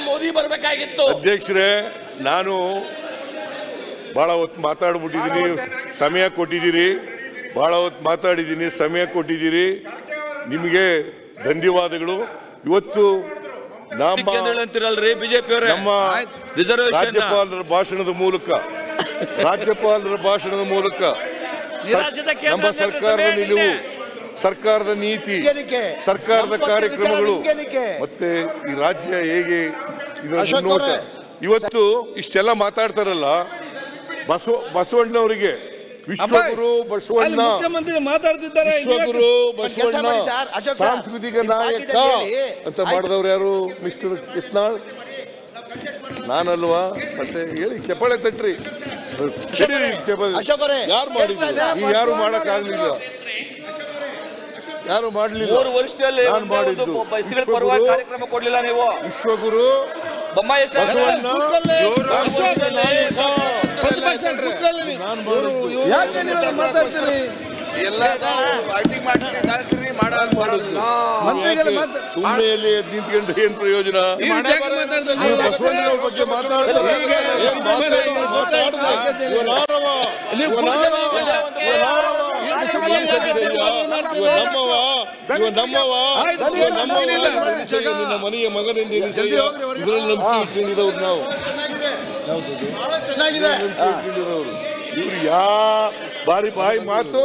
ಮೋದಿ ಬರಬೇಕಾಗಿತ್ತು. ಅಧ್ಯಕ್ಷರೇ, ನಾನು ಬಹಳ ಹೊತ್ತು ಮಾತಾಡ್ಬಿಟ್ಟಿದ್ದೀನಿ, ಸಮಯ ಕೊಟ್ಟಿದ್ದೀರಿ. ಬಹಳ ಹೊತ್ತು ಮಾತಾಡಿದ್ದೀನಿ, ಸಮಯ ಕೊಟ್ಟಿದ್ದೀರಿ. ನಿಮಗೆ ಧನ್ಯವಾದಗಳು. ಇವತ್ತು ನಮ್ಮ ರಾಜ್ಯಪಾಲರ ಭಾಷಣದ ಮೂಲಕ ನಮ್ಮ ಸರ್ಕಾರದ ನಿಲುವು, ಸರ್ಕಾರದ ನೀತಿ, ಸರ್ಕಾರದ ಕಾರ್ಯಕ್ರಮಗಳು ಮತ್ತೆ ಈ ರಾಜ್ಯ ಹೇಗೆ ನೋಟ ಇವತ್ತು ಇಷ್ಟೆಲ್ಲ ಮಾತಾಡ್ತಾರಲ್ಲ. ಬಸವಣ್ಣವರಿಗೆ ವಿಶ್ವಗುರು ಬಸವಣ್ಣ, ಮಾತಾಡ್ತಿದ್ದಾರೆ ವಿಶ್ವಗುರು ಬಸವಣ್ಣ ಸಾಂಸ್ಕೃತಿಕ ನಾಯಕ ಅಂತ ಮಾಡಿದವ್ರು ಯಾರು? ಮಿಸ್ಟರ್ ಯತ್ನಾಳ್, ನಾನಲ್ವಾ? ಮತ್ತೆ ಹೇಳಿ, ಚಪ್ಪಾಳೆ ತಟ್ರಿ. ಯಾರು ಮಾಡಿದ್ರು? ಯಾರು ಮಾಡಕ್ ಆಗ್ಲಿಲ್ಲ, ಯಾರು ಮಾಡ್ಲಿಲ್ಲ. 3 ವರ್ಷದಲ್ಲಿ ನಾನು ಮಾಡಿದ್ದು ಕಾರ್ಯಕ್ರಮ ಕೊಡ್ಲಿಲ್ಲ ನೀವು. ವಿಶ್ವಗುರು ಬೊಮ್ಮಾಯಿ ಯಾಕೆ ನೀವೆಲ್ಲ ಮಾತಾಡ್ತೀರಿ? ಸುಮ್ಮನೆಯಲ್ಲಿ ನಿಂತ್ಕೊಂಡ್ರೆ ಏನ್ ಪ್ರಯೋಜನ? ಬಸವಣ್ಣನವ್ರ ಬಗ್ಗೆ ಮಾತಾಡ್ತಾರೆ. ನಿನ್ನ ಮನೆಯ ಮಗನಿಂದ ಇದರಲ್ಲಿ ನಂಬಿಕೆ ಇಟ್ಕೊಂಡಿದ್ದವ್ರು ನಾವು. ಇವ್ರು ಬಾರಿ ಬಾಯಿ ಮಾತು